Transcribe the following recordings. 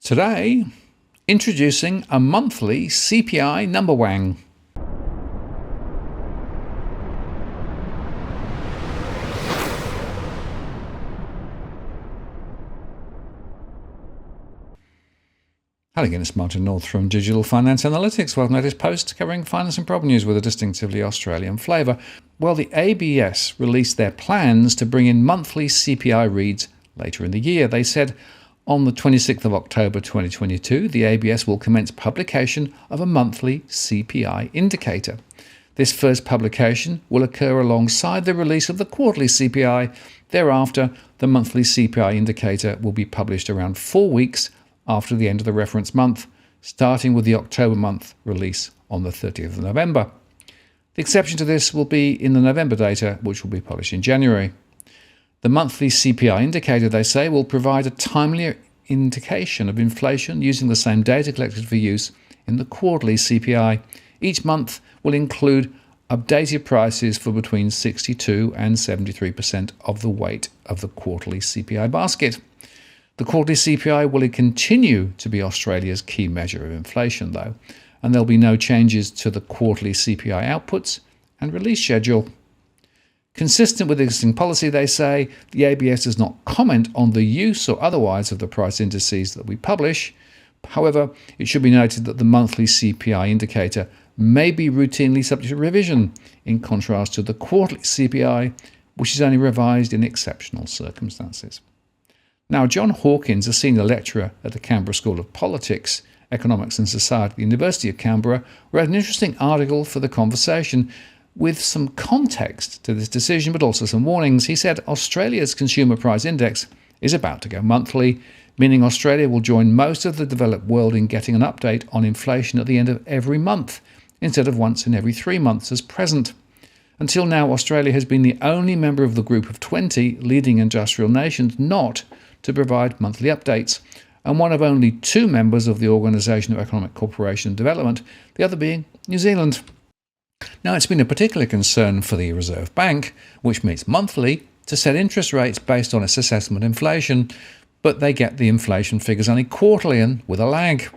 Today, introducing a monthly CPI Numberwang. Hello again, it's Martin North from Digital Finance Analytics. Welcome to this post covering finance and property news with a distinctively Australian flavour. Well, the ABS released their plans to bring in monthly CPI reads later in the year. They said on the 26th of October 2022, the ABS will commence publication of a monthly CPI indicator. This first publication will occur alongside the release of the quarterly CPI. Thereafter, the monthly CPI indicator will be published around 4 weeks after the end of the reference month, starting with the October month release on the 30th of November. The exception to this will be in the November data, which will be published in January. The monthly CPI indicator, they say, will provide a timely indication of inflation using the same data collected for use in the quarterly CPI. Each month will include updated prices for between 62 and 73% of the weight of the quarterly CPI basket. The quarterly CPI will continue to be Australia's key measure of inflation, though, and there'll be no changes to the quarterly CPI outputs and release schedule. Consistent with existing policy, they say, the ABS does not comment on the use or otherwise of the price indices that we publish. However, it should be noted that the monthly CPI indicator may be routinely subject to revision, in contrast to the quarterly CPI, which is only revised in exceptional circumstances. Now, John Hawkins, a senior lecturer at the Canberra School of Politics, Economics and Society at the University of Canberra, wrote an interesting article for The Conversation with some context to this decision, but also some warnings. He said Australia's Consumer Price Index is about to go monthly, meaning Australia will join most of the developed world in getting an update on inflation at the end of every month, instead of once in every 3 months as present. Until now, Australia has been the only member of the group of 20 leading industrial nations not to provide monthly updates, and one of only 2 members of the Organisation of Economic Cooperation and Development, the other being New Zealand. Now, it's been a particular concern for the Reserve Bank, which meets monthly, to set interest rates based on its assessment of inflation, but they get the inflation figures only quarterly and with a lag.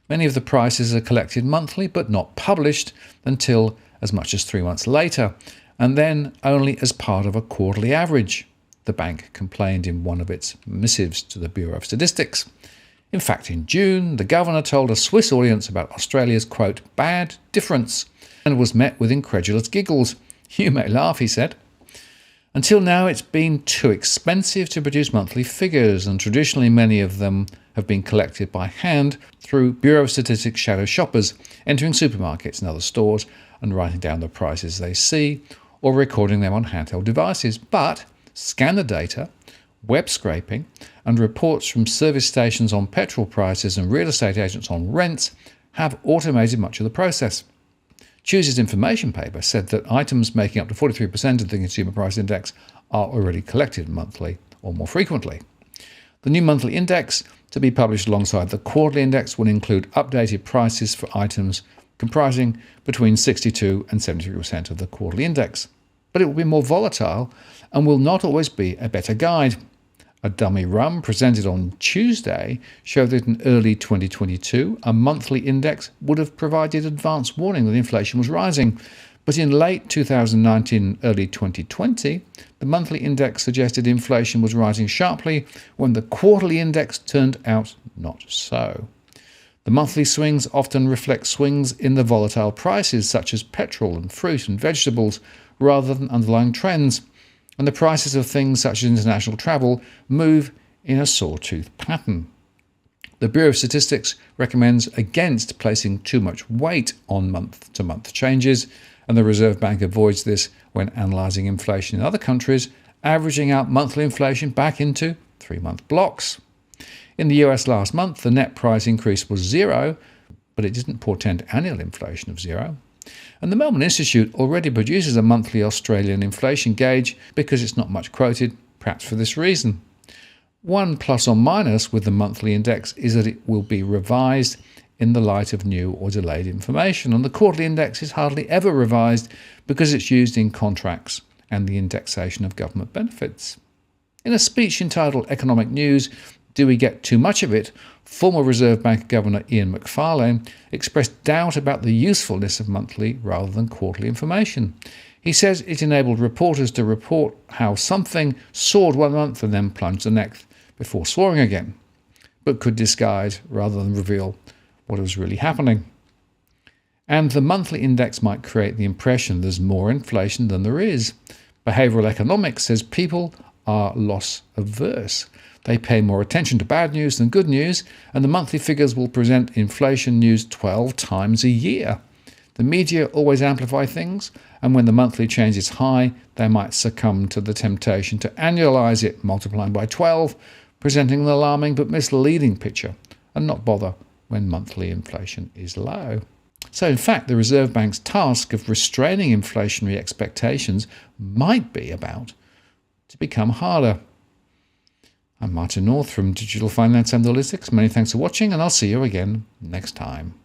Many of the prices are collected monthly but not published until as much as 3 months later, and then only as part of a quarterly average, the bank complained in one of its missives to the Bureau of Statistics. In fact, in June, the governor told a Swiss audience about Australia's, quote, bad difference, and was met with incredulous giggles. You may laugh, he said. Until now, it's been too expensive to produce monthly figures, and traditionally many of them have been collected by hand through Bureau of Statistics shadow shoppers, entering supermarkets and other stores and writing down the prices they see, or recording them on handheld devices. But scanner data, web scraping, and reports from service stations on petrol prices and real estate agents on rents have automated much of the process. Choose's information paper said that items making up to 43% of the Consumer Price Index are already collected monthly or more frequently. The new monthly index, to be published alongside the quarterly index, will include updated prices for items comprising between 62 and 73% of the quarterly index. But it will be more volatile and will not always be a better guide. A dummy run presented on Tuesday showed that in early 2022, a monthly index would have provided advance warning that inflation was rising. But in late 2019, early 2020, the monthly index suggested inflation was rising sharply, when the quarterly index turned out not so. The monthly swings often reflect swings in the volatile prices, such as petrol and fruit and vegetables, rather than underlying trends, and the prices of things such as international travel move in a sawtooth pattern. The Bureau of Statistics recommends against placing too much weight on month-to-month changes, and the Reserve Bank avoids this when analysing inflation in other countries, averaging out monthly inflation back into 3-month blocks. In the US last month, the net price increase was 0, but it didn't portend annual inflation of 0. And the Melbourne Institute already produces a monthly Australian inflation gauge because it's not much quoted, perhaps for this reason. One plus or minus with the monthly index is that it will be revised in the light of new or delayed information, and the quarterly index is hardly ever revised because it's used in contracts and the indexation of government benefits. In a speech entitled Economic News, Do we get too much of it? Former Reserve Bank Governor Ian Macfarlane expressed doubt about the usefulness of monthly rather than quarterly information. He says it enabled reporters to report how something soared one month and then plunged the next before soaring again, but could disguise rather than reveal what was really happening. And the monthly index might create the impression there's more inflation than there is. Behavioral economics says people are loss averse. They pay more attention to bad news than good news, and the monthly figures will present inflation news 12 times a year. The media always amplify things, and when the monthly change is high, they might succumb to the temptation to annualize it, multiplying by 12, presenting an alarming but misleading picture, and not bother when monthly inflation is low. So in fact, the Reserve Bank's task of restraining inflationary expectations might be about to become harder. I'm Martin North from Digital Finance Analytics. Many thanks for watching, and I'll see you again next time.